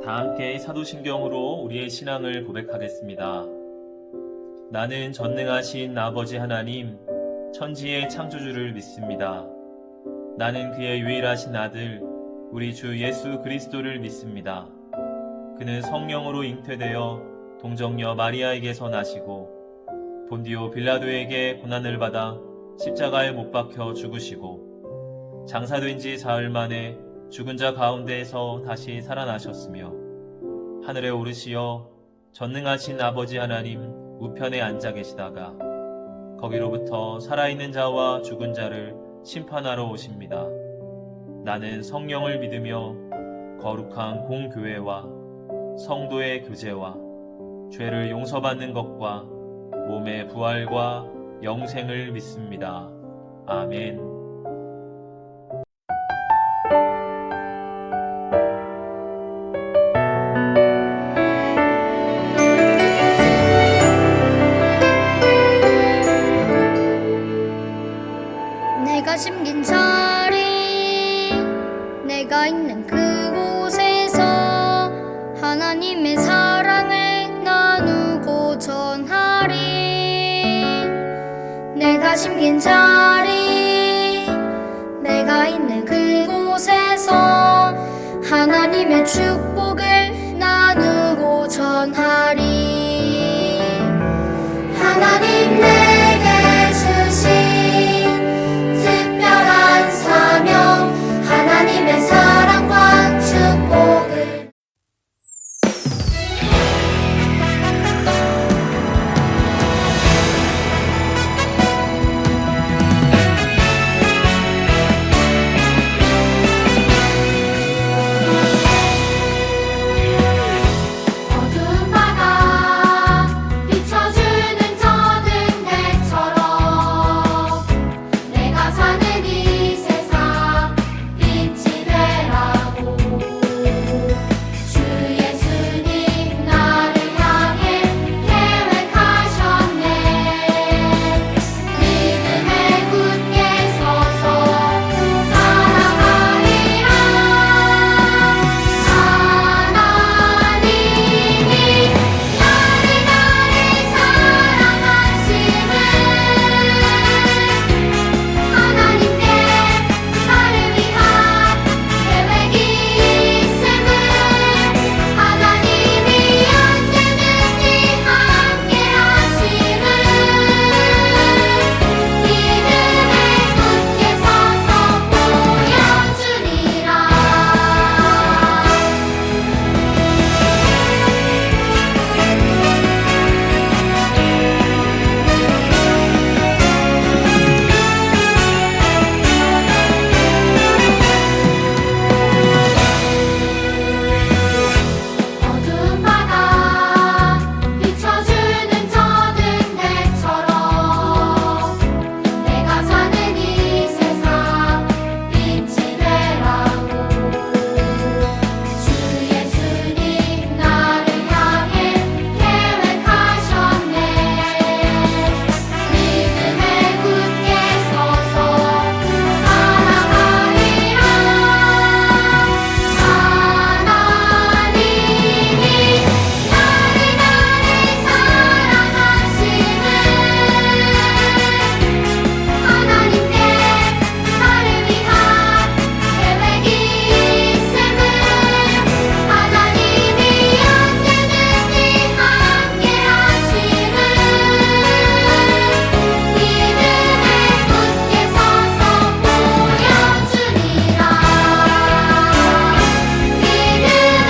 다 함께 사도신경으로 우리의 신앙을 고백하겠습니다. 나는 전능하신 아버지 하나님, 천지의 창조주를 믿습니다. 나는 그의 유일하신 아들, 우리 주 예수 그리스도를 믿습니다. 그는 성령으로 잉태되어 동정녀 마리아에게서 나시고 본디오 빌라도에게 고난을 받아 십자가에 못 박혀 죽으시고 장사된 지 사흘 만에 죽은 자 가운데에서 다시 살아나셨으며 하늘에 오르시어 전능하신 아버지 하나님 우편에 앉아 계시다가 거기로부터 살아있는 자와 죽은 자를 심판하러 오십니다. 나는 성령을 믿으며 거룩한 공교회와 성도의 교제와 죄를 용서받는 것과 몸의 부활과 영생을 믿습니다. 아멘. 내가 심긴 자리, 내가 있는 그곳에서 하나님의 사랑을 나누고 전하리. 내가 심긴 자리, 내가 있는 그곳에서 하나님의 축복을 나누고 전하리. 하나님 내게 주신 특별한 사명, 하나님의 사랑과 축복을. 어두운 바다 비춰주는 저등 대처럼 내가 사는 이 세상 빛이 되라고 주 예수님 나를 향해 계획하셨네. 믿음에 굳게 서서 살아가리라. 하나님이 나를 사랑하심을, 하나님께 나를 위한 계획이 있음을, 하나님이 언제든지 함께 하심을 믿음에 굳게 서서 보여주리라. 어두운 바다 비춰주는 저등 대처럼 내가 사는 이 세상 빛이 되라고 주 예수님 나를 향해 계획하셨네. 믿음에 굳게 서서 살아가리라. 하나님이 나를 사랑하심을, 하나님께 나를 위한 계획이 있음을, 하나님이 언제든지 함께 하심을 믿음에 굳게 서서 보여주리라. 믿음에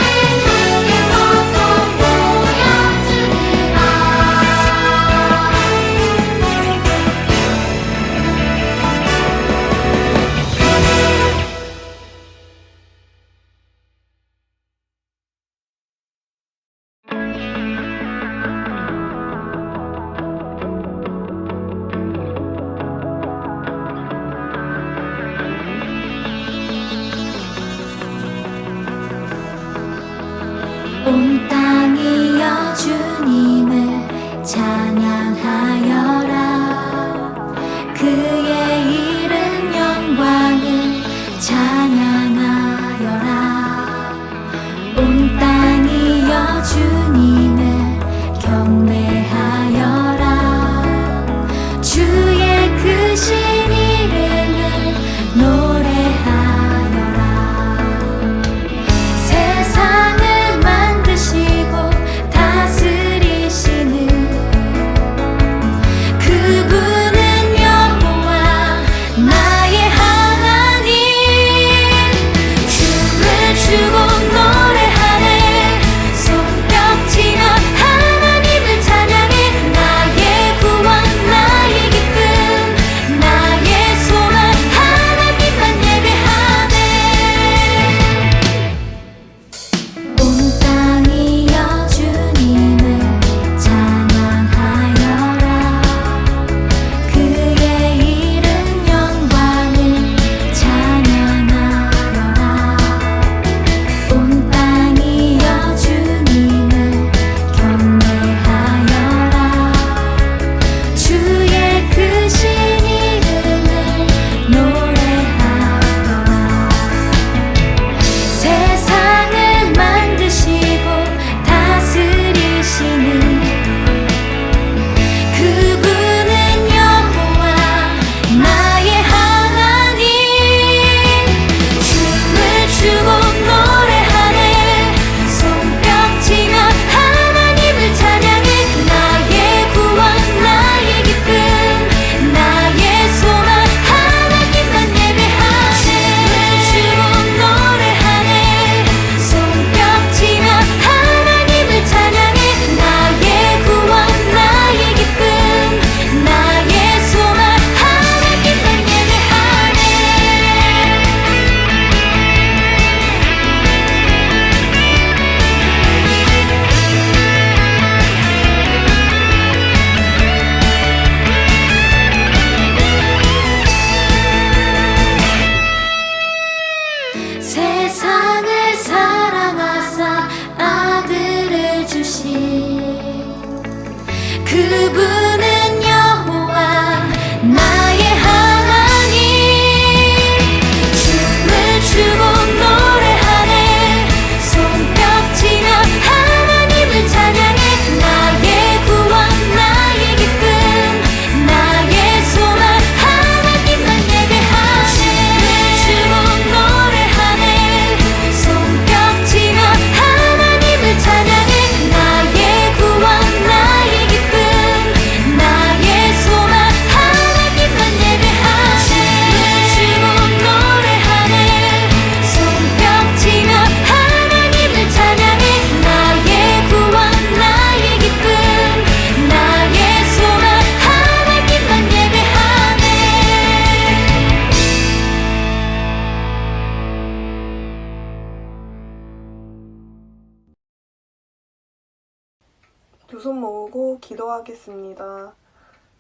굳게 서서 보여주리라. 온 땅이여 주님을 찬양하여라. 그의 이름 영광을 찬양하여라. 온 땅 세상을 사랑하사 아들을 주신 그분은 여호와 나의 하나님. 춤을 추고 노래하네 손뼉치며 하나님을 찬양해. 나의 구원 나의 기쁨 나의 소망 하나님만 예배하네. 춤을 추고 노래하네 손뼉치며 하나님을 찬양해. 나의 구원 나의 기쁨 나의 소망 하나님만 예배하네. 춤을 추고 노래하네 손뼉치며 하나님을 찬양해. 나의 구원 나의 기쁨 나의 소망 하나님만 예배하네. 두 손 모으고 기도하겠습니다.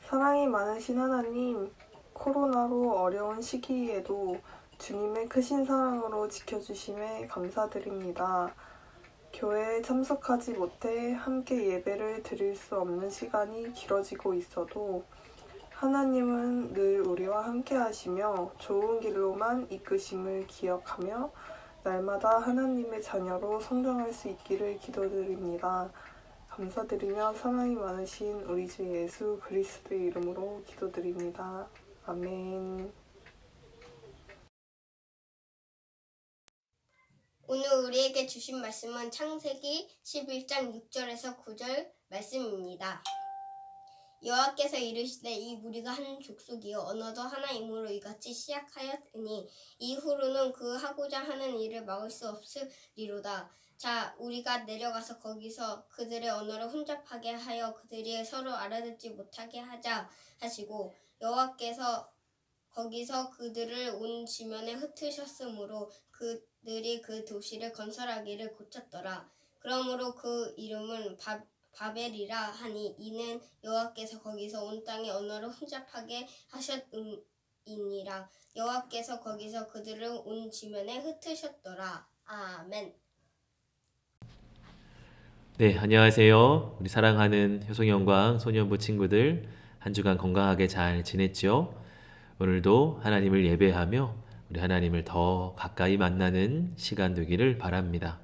사랑이 많으신 하나님, 코로나로 어려운 시기에도 주님의 크신 사랑으로 지켜주심에 감사드립니다. 교회에 참석하지 못해 함께 예배를 드릴 수 없는 시간이 길어지고 있어도 하나님은 늘 우리와 함께 하시며 좋은 길로만 이끄심을 기억하며 날마다 하나님의 자녀로 성장할 수 있기를 기도드립니다. 감사드리며 사랑이 많으신 우리 주 예수 그리스도의 이름으로 기도드립니다. 아멘. 오늘 우리에게 주신 말씀은 창세기 11장 6절에서 9절 말씀입니다. 여호와께서 이르시되 이 무리가 한 족속이요 언어도 하나이므로 이같이 시작하였으니 이후로는 그 하고자 하는 일을 막을 수 없으리로다. 자, 우리가 내려가서 거기서 그들의 언어를 혼잡하게 하여 그들이 서로 알아듣지 못하게 하자 하시고 여호와께서 거기서 그들을 온 지면에 흩으셨으므로 그들이 그 도시를 건설하기를 고쳤더라. 그러므로 그 이름은 바벨이라 하니 이는 여호와께서 거기서 온 땅의 언어를 혼잡하게 하셨음이니라. 여호와께서 거기서 그들을 온 지면에 흩으셨더라. 아멘. 네, 안녕하세요. 우리 사랑하는 효성영광 소년부 친구들, 한 주간 건강하게 잘 지냈죠? 오늘도 하나님을 예배하며 우리 하나님을 더 가까이 만나는 시간 되기를 바랍니다.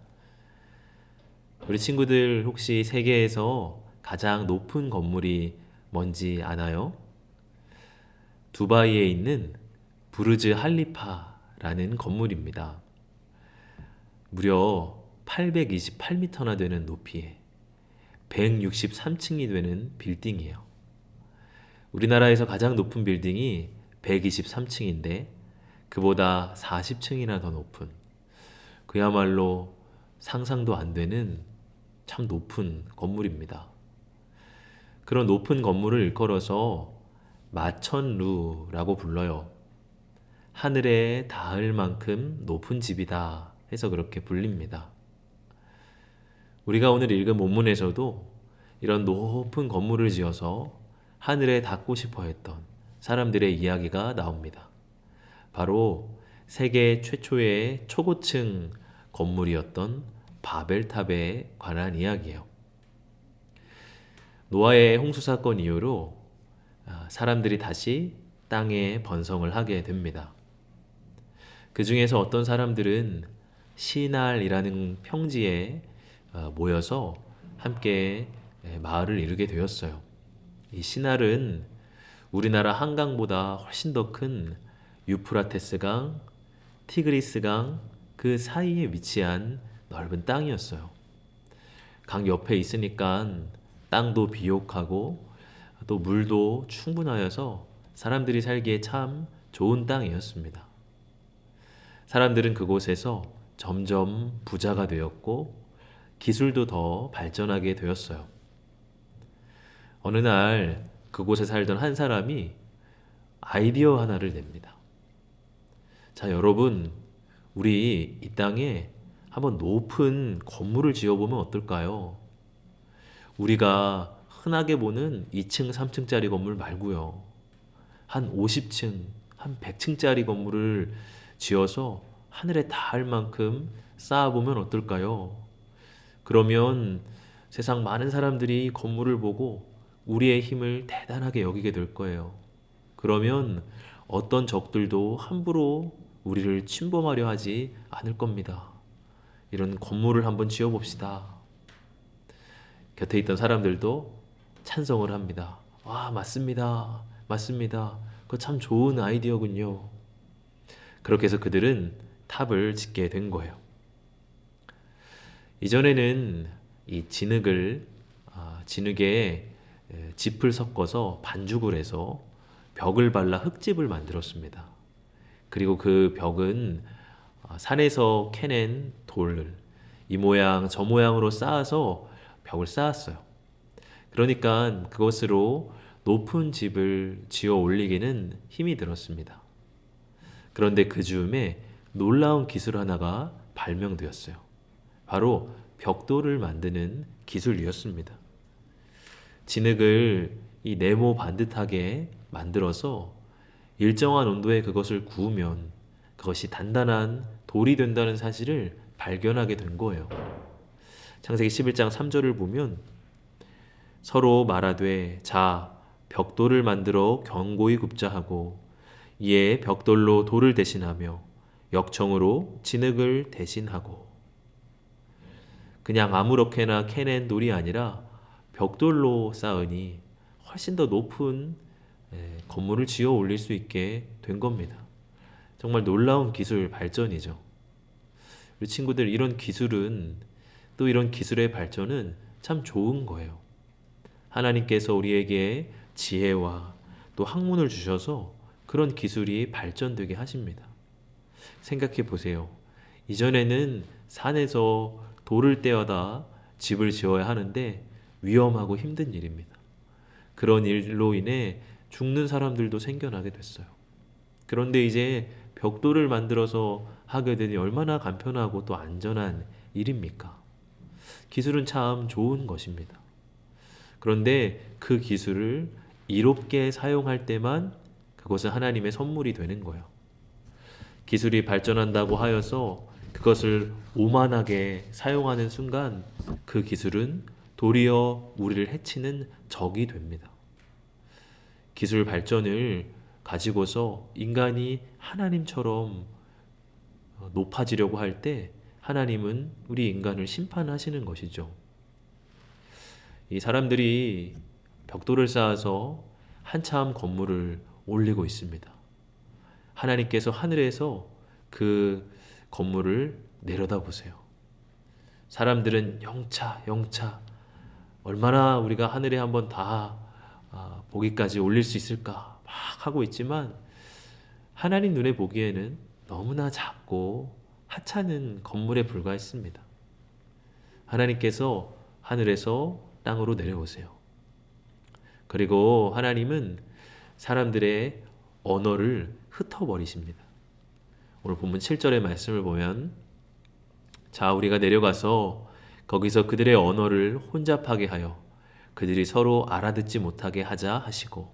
우리 친구들 혹시 세계에서 가장 높은 건물이 뭔지 아나요? 두바이에 있는 부르즈 할리파라는 건물입니다. 무려 828m나 되는 높이에 163층이 되는 빌딩이에요. 우리나라에서 가장 높은 빌딩이 123층인데 그보다 40층이나 더 높은, 그야말로 상상도 안 되는 참 높은 건물입니다. 그런 높은 건물을 일컬어서 마천루라고 불러요. 하늘에 닿을 만큼 높은 집이다 해서 그렇게 불립니다. 우리가 오늘 읽은 본문에서도 이런 높은 건물을 지어서 하늘에 닿고 싶어 했던 사람들의 이야기가 나옵니다. 바로 세계 최초의 초고층 건물이었던 바벨탑에 관한 이야기예요. 노아의 홍수 사건 이후로 사람들이 다시 땅에 번성을 하게 됩니다. 그 중에서 어떤 사람들은 시날이라는 평지에 모여서 함께 마을을 이루게 되었어요. 이 시날은 우리나라 한강보다 훨씬 더 큰 유프라테스강, 티그리스강 그 사이에 위치한 넓은 땅이었어요. 강 옆에 있으니까 땅도 비옥하고 또 물도 충분하여서 사람들이 살기에 참 좋은 땅이었습니다. 사람들은 그곳에서 점점 부자가 되었고 기술도 더 발전하게 되었어요. 어느 날 그곳에 살던 한 사람이 아이디어 하나를 냅니다. 자, 여러분, 우리 이 땅에 한번 높은 건물을 지어보면 어떨까요? 우리가 흔하게 보는 2층, 3층짜리 건물 말고요. 한 50층, 한 100층짜리 건물을 지어서 하늘에 닿을 만큼 쌓아보면 어떨까요? 그러면 세상 많은 사람들이 이 건물을 보고 우리의 힘을 대단하게 여기게 될 거예요. 그러면 어떤 적들도 함부로 우리를 침범하려 하지 않을 겁니다. 이런 건물을 한번 지어봅시다. 곁에 있던 사람들도 찬성을 합니다. 와, 맞습니다. 맞습니다. 그거 참 좋은 아이디어군요. 그렇게 해서 그들은 탑을 짓게 된 거예요. 이전에는 이 진흙에 짚을 섞어서 반죽을 해서 벽을 발라 흙집을 만들었습니다. 그리고 그 벽은 산에서 캐낸 돌을 이 모양 저 모양으로 쌓아서 벽을 쌓았어요. 그러니까 그것으로 높은 집을 지어 올리기는 힘이 들었습니다. 그런데 그 즈음에 놀라운 기술 하나가 발명되었어요. 바로 벽돌을 만드는 기술이었습니다. 진흙을 이 네모 반듯하게 만들어서 일정한 온도에 그것을 구우면 그것이 단단한 돌이 된다는 사실을 발견하게 된 거예요. 창세기 11장 3절을 보면 서로 말하되 자 벽돌을 만들어 견고히 굽자 하고 이에 벽돌로 돌을 대신하며 역청으로 진흙을 대신하고. 그냥 아무렇게나 캐낸 돌이 아니라 벽돌로 쌓으니 훨씬 더 높은 건물을 지어 올릴 수 있게 된 겁니다. 정말 놀라운 기술 발전이죠. 우리 친구들, 이런 기술은, 또 이런 기술의 발전은 참 좋은 거예요. 하나님께서 우리에게 지혜와 또 학문을 주셔서 그런 기술이 발전되게 하십니다. 생각해 보세요. 이전에는 산에서 돌을 떼어다 집을 지어야 하는데 위험하고 힘든 일입니다. 그런 일로 인해 죽는 사람들도 생겨나게 됐어요. 그런데 이제 벽돌을 만들어서 하게 되니 얼마나 간편하고 또 안전한 일입니까? 기술은 참 좋은 것입니다. 그런데 그 기술을 이롭게 사용할 때만 그것은 하나님의 선물이 되는 거예요. 기술이 발전한다고 하여서 그것을 오만하게 사용하는 순간 그 기술은 도리어 우리를 해치는 적이 됩니다. 기술 발전을 가지고서 인간이 하나님처럼 높아지려고 할 때 하나님은 우리 인간을 심판하시는 것이죠. 이 사람들이 벽돌을 쌓아서 한참 건물을 올리고 있습니다. 하나님께서 하늘에서 그 건물을 내려다보세요. 사람들은 영차 얼마나 우리가 하늘에 한번 다 보기까지 올릴 수 있을까 막 하고 있지만 하나님 눈에 보기에는 너무나 작고 하찮은 건물에 불과했습니다. 하나님께서 하늘에서 땅으로 내려오세요. 그리고 하나님은 사람들의 언어를 흩어버리십니다. 오늘 본문 7절의 말씀을 보면 자 우리가 내려가서 거기서 그들의 언어를 혼잡하게 하여 그들이 서로 알아듣지 못하게 하자 하시고.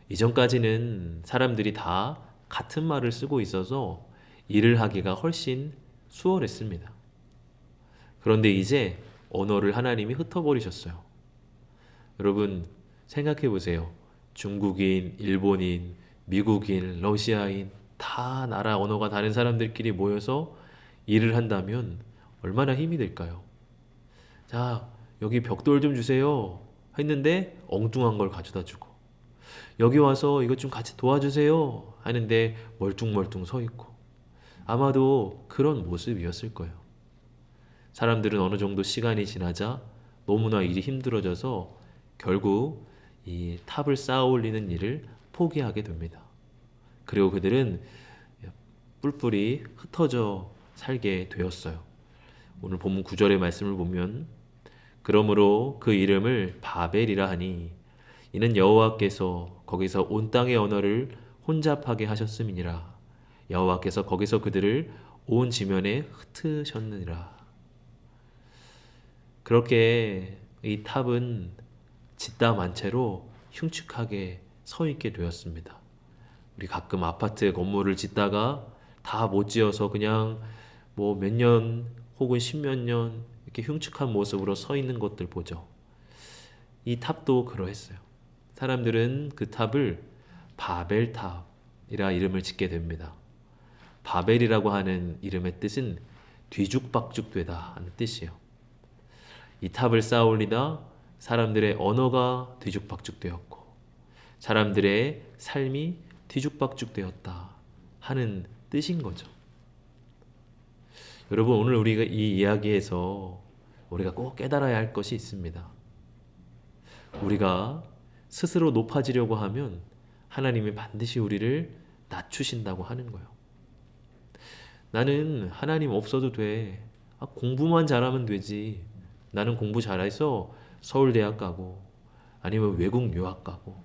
이전까지는 사람들이 다 같은 말을 쓰고 있어서 일을 하기가 훨씬 수월했습니다. 그런데 이제 언어를 하나님이 흩어버리셨어요. 여러분 생각해 보세요. 중국인, 일본인, 미국인, 러시아인 다 나라 언어가 다른 사람들끼리 모여서 일을 한다면 얼마나 힘이 들까요? 자, 여기 벽돌 좀 주세요 했는데 엉뚱한 걸 가져다 주고, 여기 와서 이것 좀 같이 도와주세요 하는데 멀뚱멀뚱 서 있고, 아마도 그런 모습이었을 거예요. 사람들은 어느 정도 시간이 지나자 너무나 일이 힘들어져서 결국 이 탑을 쌓아 올리는 일을 포기하게 됩니다. 그리고 그들은 뿔뿔이 흩어져 살게 되었어요. 오늘 본문 9절의 말씀을 보면 그러므로 그 이름을 바벨이라 하니 이는 여호와께서 거기서 온 땅의 언어를 혼잡하게 하셨음이니라. 여호와께서 거기서 그들을 온 지면에 흩으셨느니라. 그렇게 이 탑은 짓다 만채로 흉측하게 서 있게 되었습니다. 우리 가끔 아파트 건물을 짓다가 다 못 지어서 그냥 뭐 몇 년 혹은 십몇 년 이렇게 흉측한 모습으로 서 있는 것들 보죠. 이 탑도 그러했어요. 사람들은 그 탑을 바벨탑이라 이름을 짓게 됩니다. 바벨이라고 하는 이름의 뜻은 뒤죽박죽되다 하는 뜻이에요. 이 탑을 쌓아 올리다 사람들의 언어가 뒤죽박죽되었고 사람들의 삶이 뒤죽박죽되었다 하는 뜻인 거죠. 여러분, 오늘 우리가 이 이야기에서 우리가 꼭 깨달아야 할 것이 있습니다. 우리가 스스로 높아지려고 하면 하나님이 반드시 우리를 낮추신다고 하는 거예요. 나는 하나님 없어도 돼. 공부만 잘하면 되지. 나는 공부 잘해서 서울대학 가고 아니면 외국 유학 가고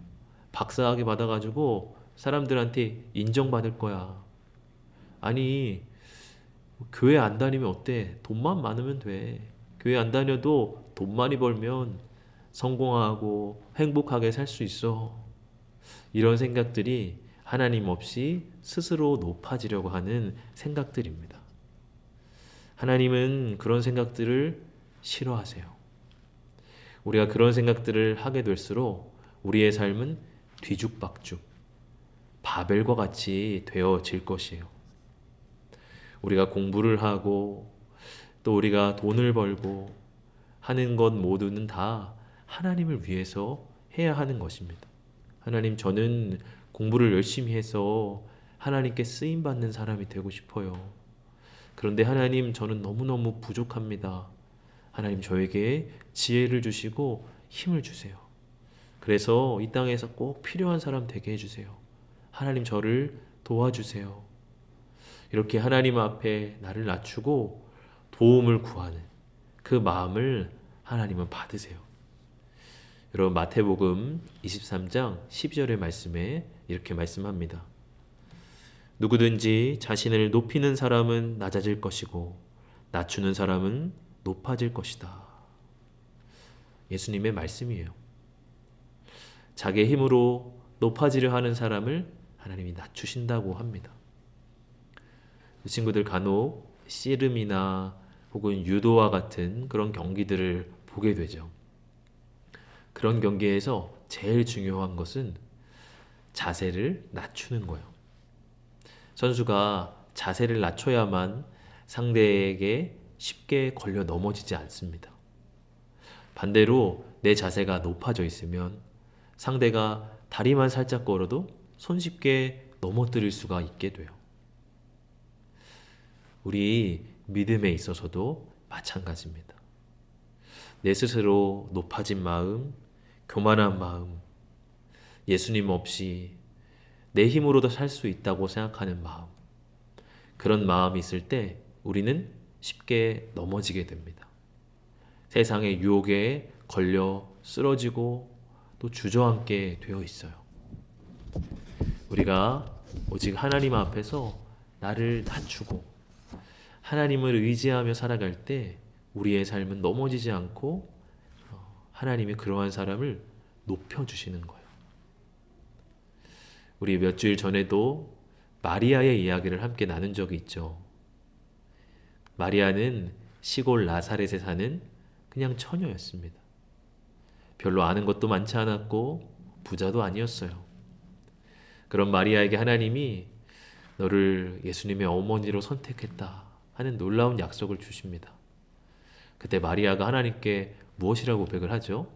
박사학위 받아가지고 사람들한테 인정받을 거야. 아니, 교회 안 다니면 어때? 돈만 많으면 돼. 교회 안 다녀도 돈 많이 벌면 성공하고 행복하게 살 수 있어. 이런 생각들이 하나님 없이 스스로 높아지려고 하는 생각들입니다. 하나님은 그런 생각들을 싫어하세요. 우리가 그런 생각들을 하게 될수록 우리의 삶은 뒤죽박죽, 바벨과 같이 되어질 것이에요. 우리가 공부를 하고 또 우리가 돈을 벌고 하는 것 모두는 다 하나님을 위해서 해야 하는 것입니다. 하나님, 저는 공부를 열심히 해서 하나님께 쓰임받는 사람이 되고 싶어요. 그런데 하나님, 저는 너무너무 부족합니다. 하나님, 저에게 지혜를 주시고 힘을 주세요. 그래서 이 땅에서 꼭 필요한 사람 되게 해주세요. 하나님, 저를 도와주세요. 이렇게 하나님 앞에 나를 낮추고 도움을 구하는 그 마음을 하나님은 받으세요. 여러분, 마태복음 23장 12절의 말씀에 이렇게 말씀합니다. 누구든지 자신을 높이는 사람은 낮아질 것이고 낮추는 사람은 높아질 것이다. 예수님의 말씀이에요. 자기의 힘으로 높아지려 하는 사람을 하나님이 낮추신다고 합니다. 이 친구들 간혹 씨름이나 혹은 유도와 같은 그런 경기들을 보게 되죠. 그런 경기에서 제일 중요한 것은 자세를 낮추는 거예요. 선수가 자세를 낮춰야만 상대에게 쉽게 걸려 넘어지지 않습니다. 반대로 내 자세가 높아져 있으면 상대가 다리만 살짝 걸어도 손쉽게 넘어뜨릴 수가 있게 돼요. 우리 믿음에 있어서도 마찬가지입니다. 내 스스로 높아진 마음, 교만한 마음, 예수님 없이 내 힘으로도 살 수 있다고 생각하는 마음, 그런 마음이 있을 때 우리는 쉽게 넘어지게 됩니다. 세상의 유혹에 걸려 쓰러지고 또 주저앉게 되어 있어요. 우리가 오직 하나님 앞에서 나를 낮추고 하나님을 의지하며 살아갈 때 우리의 삶은 넘어지지 않고 하나님이 그러한 사람을 높여주시는 거예요. 우리 몇 주일 전에도 마리아의 이야기를 함께 나눈 적이 있죠. 마리아는 시골 나사렛에 사는 그냥 처녀였습니다. 별로 아는 것도 많지 않았고 부자도 아니었어요. 그런 마리아에게 하나님이 너를 예수님의 어머니로 선택했다 하는 놀라운 약속을 주십니다. 그때 마리아가 하나님께 무엇이라고 고백을 하죠?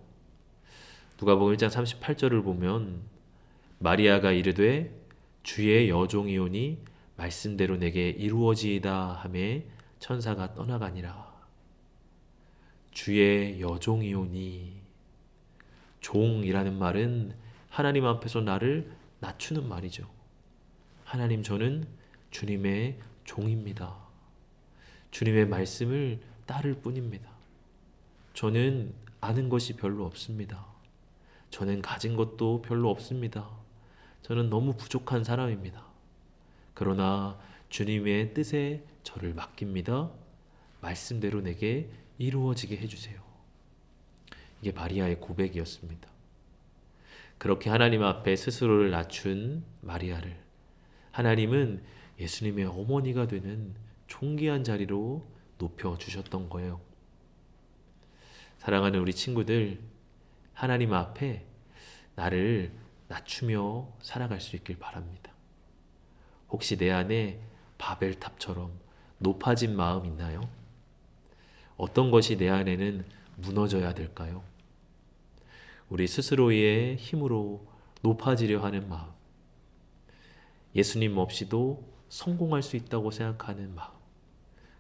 누가복음 1장 38절을 보면 마리아가 이르되 주의 여종이오니 말씀대로 내게 이루어지이다 하매 천사가 떠나가니라. 주의 여종이오니, 종이라는 말은 하나님 앞에서 나를 낮추는 말이죠. 하나님, 저는 주님의 종입니다. 주님의 말씀을 따를 뿐입니다. 저는 아는 것이 별로 없습니다. 저는 가진 것도 별로 없습니다. 저는 너무 부족한 사람입니다. 그러나 주님의 뜻에 저를 맡깁니다. 말씀대로 내게 이루어지게 해주세요. 이게 마리아의 고백이었습니다. 그렇게 하나님 앞에 스스로를 낮춘 마리아를 하나님은 예수님의 어머니가 되는 존귀한 자리로 높여주셨던 거예요. 사랑하는 우리 친구들, 하나님 앞에 나를 낮추며 살아갈 수 있길 바랍니다. 혹시 내 안에 바벨탑처럼 높아진 마음 있나요? 어떤 것이 내 안에는 무너져야 될까요? 우리 스스로의 힘으로 높아지려 하는 마음, 예수님 없이도 성공할 수 있다고 생각하는 마음,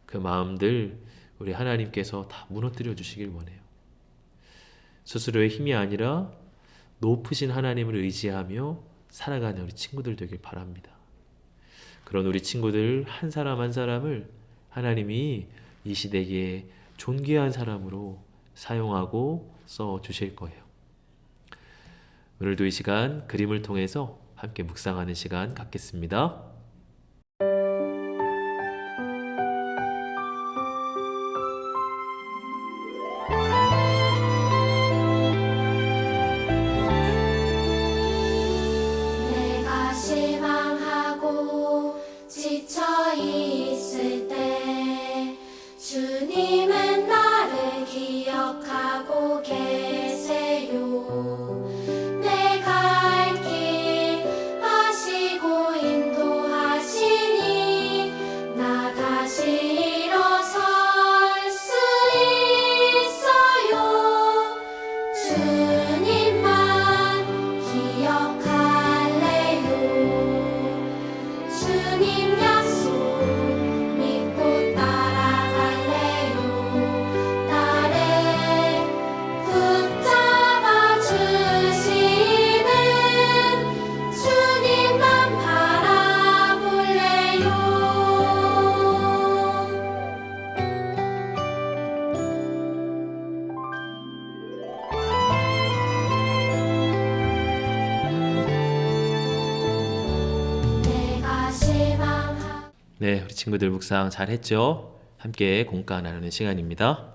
그 마음들 우리 하나님께서 다 무너뜨려 주시길 원해요. 스스로의 힘이 아니라 높으신 하나님을 의지하며 살아가는 우리 친구들 되길 바랍니다. 그런 우리 친구들 한 사람 한 사람을 하나님이 이 시대에 존귀한 사람으로 사용하고 써 주실 거예요. 오늘도 이 시간 그림을 통해서 함께 묵상하는 시간 갖겠습니다. 내가 실망하고 지쳐 있을 때 주님은 나를 기억하고 계세요. 내가 갈 길 아시고 인도하시니 나 다시 일어설 수 있어요. 주님만 기억할래요. 주님 약속 믿고 따라갈래요. 나를 붙잡아 주시는 주님만 바라볼래요. 내가 실망하 네, 우리 친구들 묵상 잘 했죠? 함께 공과 나누는 시간입니다.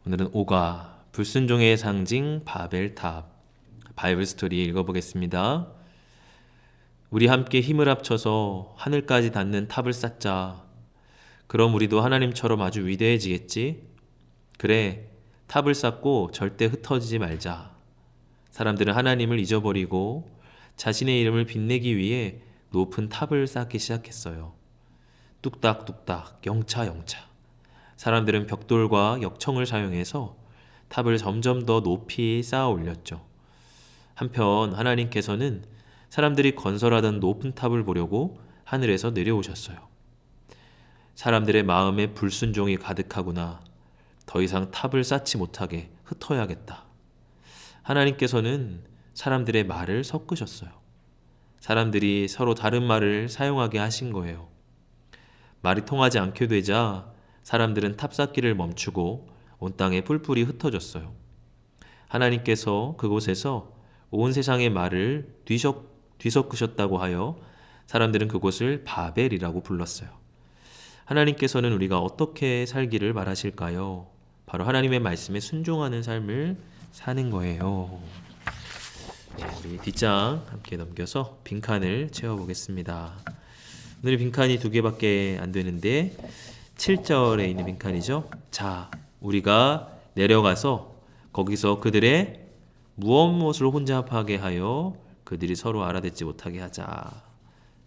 오늘은 오가 불순종의 상징 바벨탑 바이블 스토리 읽어보겠습니다. 우리 함께 힘을 합쳐서 하늘까지 닿는 탑을 쌓자. 그럼 우리도 하나님처럼 아주 위대해지겠지? 그래, 탑을 쌓고 절대 흩어지지 말자. 사람들은 하나님을 잊어버리고 자신의 이름을 빛내기 위해 높은 탑을 쌓기 시작했어요. 뚝딱뚝딱, 영차영차. 사람들은 벽돌과 역청을 사용해서 탑을 점점 더 높이 쌓아 올렸죠. 한편 하나님께서는 사람들이 건설하던 높은 탑을 보려고 하늘에서 내려오셨어요. 사람들의 마음에 불순종이 가득하구나. 더 이상 탑을 쌓지 못하게 흩어야겠다. 하나님께서는 사람들의 말을 섞으셨어요. 사람들이 서로 다른 말을 사용하게 하신 거예요. 말이 통하지 않게 되자 사람들은 탑 쌓기를 멈추고 온 땅에 뿔뿔이 흩어졌어요. 하나님께서 그곳에서 온 세상의 말을 뒤섞으셨다고 하여 사람들은 그곳을 바벨이라고 불렀어요. 하나님께서는 우리가 어떻게 살기를 바라실까요? 바로 하나님의 말씀에 순종하는 삶을 사는 거예요. 네, 우리 뒷장 함께 넘겨서 빈칸을 채워보겠습니다. 오늘의 빈칸이 2개밖에 안 되는데 7절에 있는 빈칸이죠. 자, 우리가 내려가서 거기서 그들의 무엇을 혼잡하게 하여 그들이 서로 알아듣지 못하게 하자.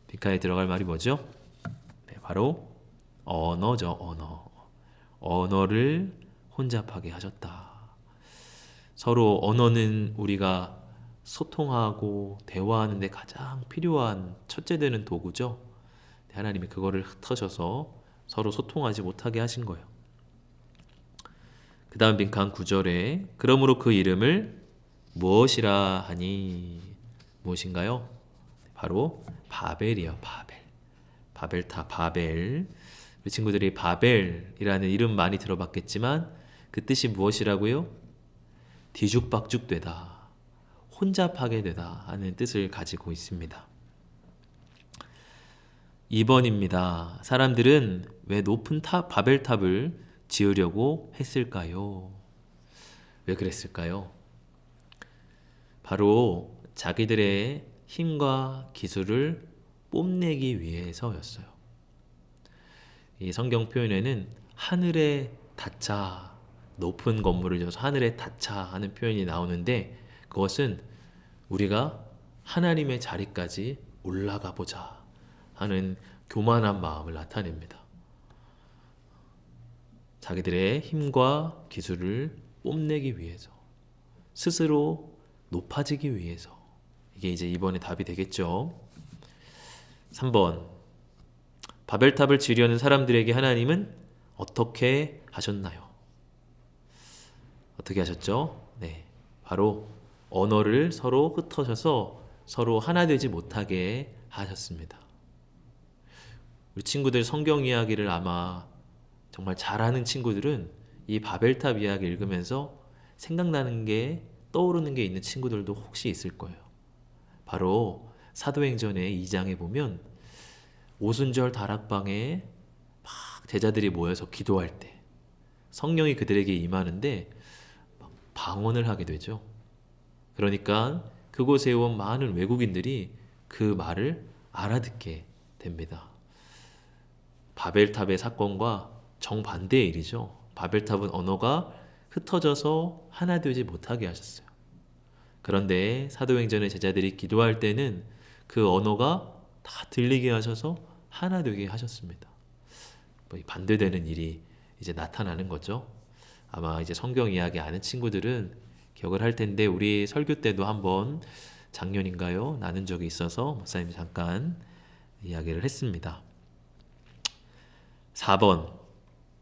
빈칸에 들어갈 말이 뭐죠? 네, 바로 언어죠. 언어를 혼잡하게 하셨다. 서로 언어는 우리가 소통하고 대화하는 데 가장 필요한 첫째 되는 도구죠. 하나님이 그거를 흩어져서 서로 소통하지 못하게 하신 거예요. 그 다음 빈칸 9절에 그러므로 그 이름을 무엇이라 하니 무엇인가요? 바로 바벨이요. 바벨탑 바벨. 우리 친구들이 바벨이라는 이름 많이 들어봤겠지만 그 뜻이 무엇이라고요? 뒤죽박죽되다, 혼잡하게 되다 하는 뜻을 가지고 있습니다. 2번입니다. 사람들은 왜 높은 바벨탑을 지으려고 했을까요? 왜 그랬을까요? 바로 자기들의 힘과 기술을 뽐내기 위해서였어요. 이 성경 표현에는 하늘에 닿자, 높은 건물을 지어서 하늘에 닿자 하는 표현이 나오는데, 그것은 우리가 하나님의 자리까지 올라가 보자 하는 교만한 마음을 나타냅니다. 자기들의 힘과 기술을 뽐내기 위해서, 스스로 높아지기 위해서. 이게 이제 이번에 답이 되겠죠. 3번, 바벨탑을 지으려는 사람들에게 하나님은 어떻게 하셨나요? 어떻게 하셨죠? 네, 바로 언어를 서로 흩어져서 서로 하나 되지 못하게 하셨습니다. 우리 친구들 성경 이야기를 아마 정말 잘하는 친구들은 이 바벨탑 이야기 읽으면서 생각나는 게, 떠오르는 게 있는 친구들도 혹시 있을 거예요. 바로 사도행전의 2장에 보면 오순절 다락방에 막 제자들이 모여서 기도할 때 성령이 그들에게 임하는데 막 방언을 하게 되죠. 그러니까 그곳에 온 많은 외국인들이 그 말을 알아듣게 됩니다. 바벨탑의 사건과 정반대의 일이죠. 바벨탑은 언어가 흩어져서 하나 되지 못하게 하셨어요. 그런데 사도행전의 제자들이 기도할 때는 그 언어가 다 들리게 하셔서 하나 되게 하셨습니다. 반대되는 일이 이제 나타나는 거죠. 아마 이제 성경 이야기 아는 친구들은 기억을 할 텐데, 우리 설교 때도 한번 작년인가요? 나눈 적이 있어서 목사님이 잠깐 이야기를 했습니다. 4번,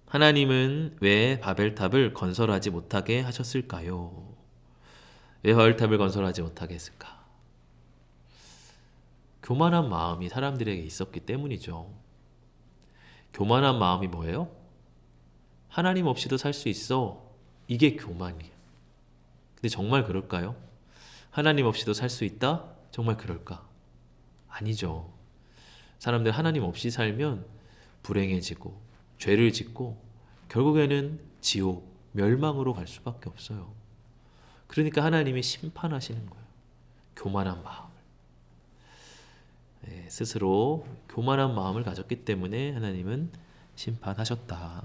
하나님은 왜 바벨탑을 건설하지 못하게 하셨을까요? 왜 바벨탑을 건설하지 못하게 했을까? 교만한 마음이 사람들에게 있었기 때문이죠. 교만한 마음이 뭐예요? 하나님 없이도 살 수 있어. 이게 교만이에요. 근데 정말 그럴까요? 하나님 없이도 살 수 있다? 정말 그럴까? 아니죠. 사람들 하나님 없이 살면 불행해지고 죄를 짓고 결국에는 지옥, 멸망으로 갈 수밖에 없어요. 그러니까 하나님이 심판하시는 거예요. 교만한 마음을. 네, 스스로 교만한 마음을 가졌기 때문에 하나님은 심판하셨다.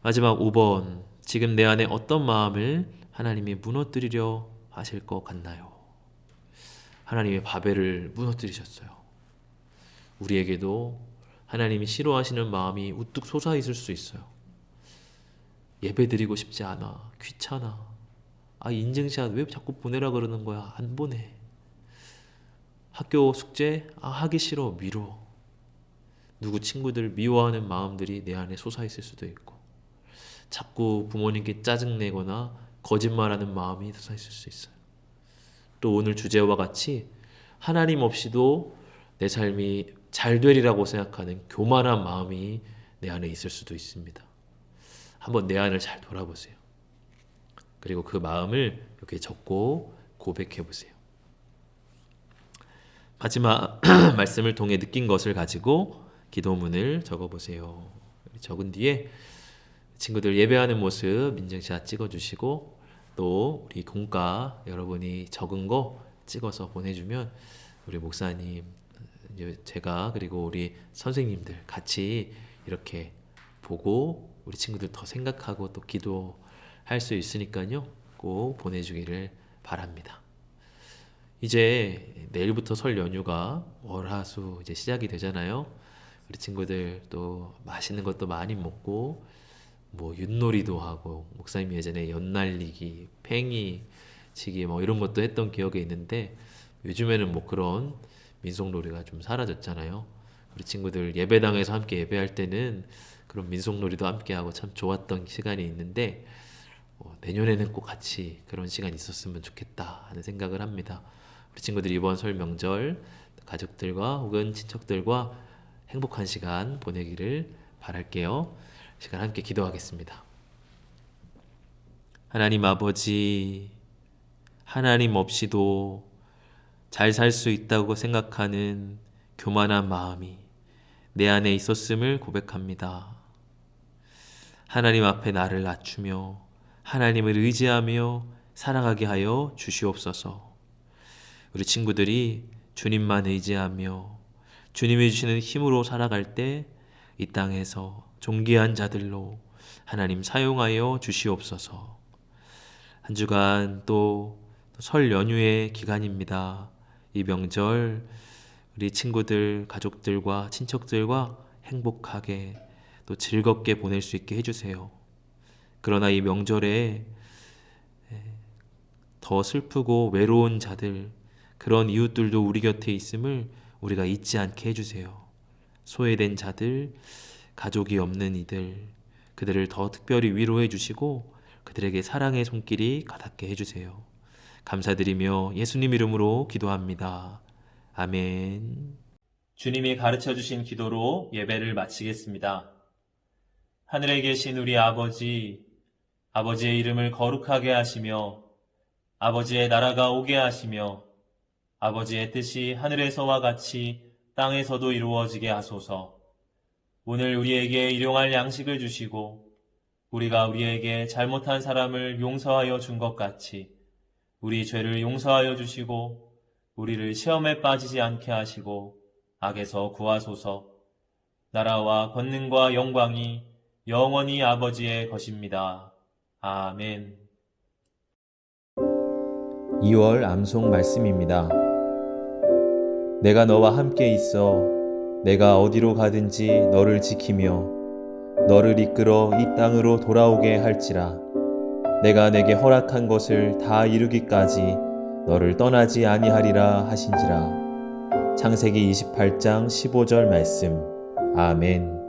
마지막 5번, 지금 내 안에 어떤 마음을 하나님이 무너뜨리려 하실 것 같나요? 하나님의 바벨을 무너뜨리셨어요. 우리에게도 하나님이 싫어하시는 마음이 우뚝 솟아 있을 수 있어요. 예배드리고 싶지 않아. 귀찮아. 인증샷 왜 자꾸 보내라 그러는 거야. 안 보내. 학교 숙제 하기 싫어. 미뤄. 누구 친구들 미워하는 마음들이 내 안에 솟아 있을 수도 있고, 자꾸 부모님께 짜증내거나 거짓말하는 마음이 솟아 있을 수 있어요. 또 오늘 주제와 같이 하나님 없이도 내 삶이 잘 되리라고 생각하는 교만한 마음이 내 안에 있을 수도 있습니다. 한번 내 안을 잘 돌아보세요. 그리고 그 마음을 이렇게 적고 고백해 보세요. 마지막 말씀을 통해 느낀 것을 가지고 기도문을 적어 보세요. 적은 뒤에 친구들 예배하는 모습 인증샷 찍어주시고, 또 우리 공과 여러분이 적은 거 찍어서 보내주면 우리 목사님, 제가, 그리고 우리 선생님들 같이 이렇게 보고 우리 친구들 더 생각하고 또 기도할 수 있으니까요. 꼭 보내주기를 바랍니다. 이제 내일부터 설 연휴가 월화수 이제 시작이 되잖아요. 우리 친구들 또 맛있는 것도 많이 먹고, 뭐 윷놀이도 하고, 목사님이 예전에 연날리기, 팽이 치기 뭐 이런 것도 했던 기억이 있는데, 요즘에는 뭐 그런 민속놀이가 좀 사라졌잖아요. 우리 친구들 예배당에서 함께 예배할 때는 그런 민속놀이도 함께 하고 참 좋았던 시간이 있는데, 내년에는 꼭 같이 그런 시간이 있었으면 좋겠다 하는 생각을 합니다. 우리 친구들 이번 설 명절 가족들과 혹은 친척들과 행복한 시간 보내기를 바랄게요. 시간 함께 기도하겠습니다. 하나님 아버지, 하나님 없이도 잘 살 수 있다고 생각하는 교만한 마음이 내 안에 있었음을 고백합니다. 하나님 앞에 나를 낮추며 하나님을 의지하며 살아가게 하여 주시옵소서. 우리 친구들이 주님만 의지하며 주님이 주시는 힘으로 살아갈 때 이 땅에서 존귀한 자들로 하나님 사용하여 주시옵소서. 한 주간 또 설 연휴의 기간입니다. 이 명절 우리 친구들, 가족들과 친척들과 행복하게 또 즐겁게 보낼 수 있게 해주세요. 그러나 이 명절에 더 슬프고 외로운 자들, 그런 이웃들도 우리 곁에 있음을 우리가 잊지 않게 해주세요. 소외된 자들, 가족이 없는 이들, 그들을 더 특별히 위로해 주시고 그들에게 사랑의 손길이 가닿게 해주세요. 감사드리며 예수님 이름으로 기도합니다. 아멘. 주님이 가르쳐 주신 기도로 예배를 마치겠습니다. 하늘에 계신 우리 아버지, 아버지의 이름을 거룩하게 하시며 아버지의 나라가 오게 하시며 아버지의 뜻이 하늘에서와 같이 땅에서도 이루어지게 하소서. 오늘 우리에게 일용할 양식을 주시고 우리가 우리에게 잘못한 사람을 용서하여 준 것 같이 우리 죄를 용서하여 주시고 우리를 시험에 빠지지 않게 하시고 악에서 구하소서. 나라와 권능과 영광이 영원히 아버지의 것입니다. 아멘. 2월 암송 말씀입니다. 내가 너와 함께 있어 내가 어디로 가든지 너를 지키며 너를 이끌어 이 땅으로 돌아오게 할지라. 내가 내게 허락한 것을 다 이루기까지 너를 떠나지 아니하리라 하신지라. 창세기 28장 15절 말씀. 아멘.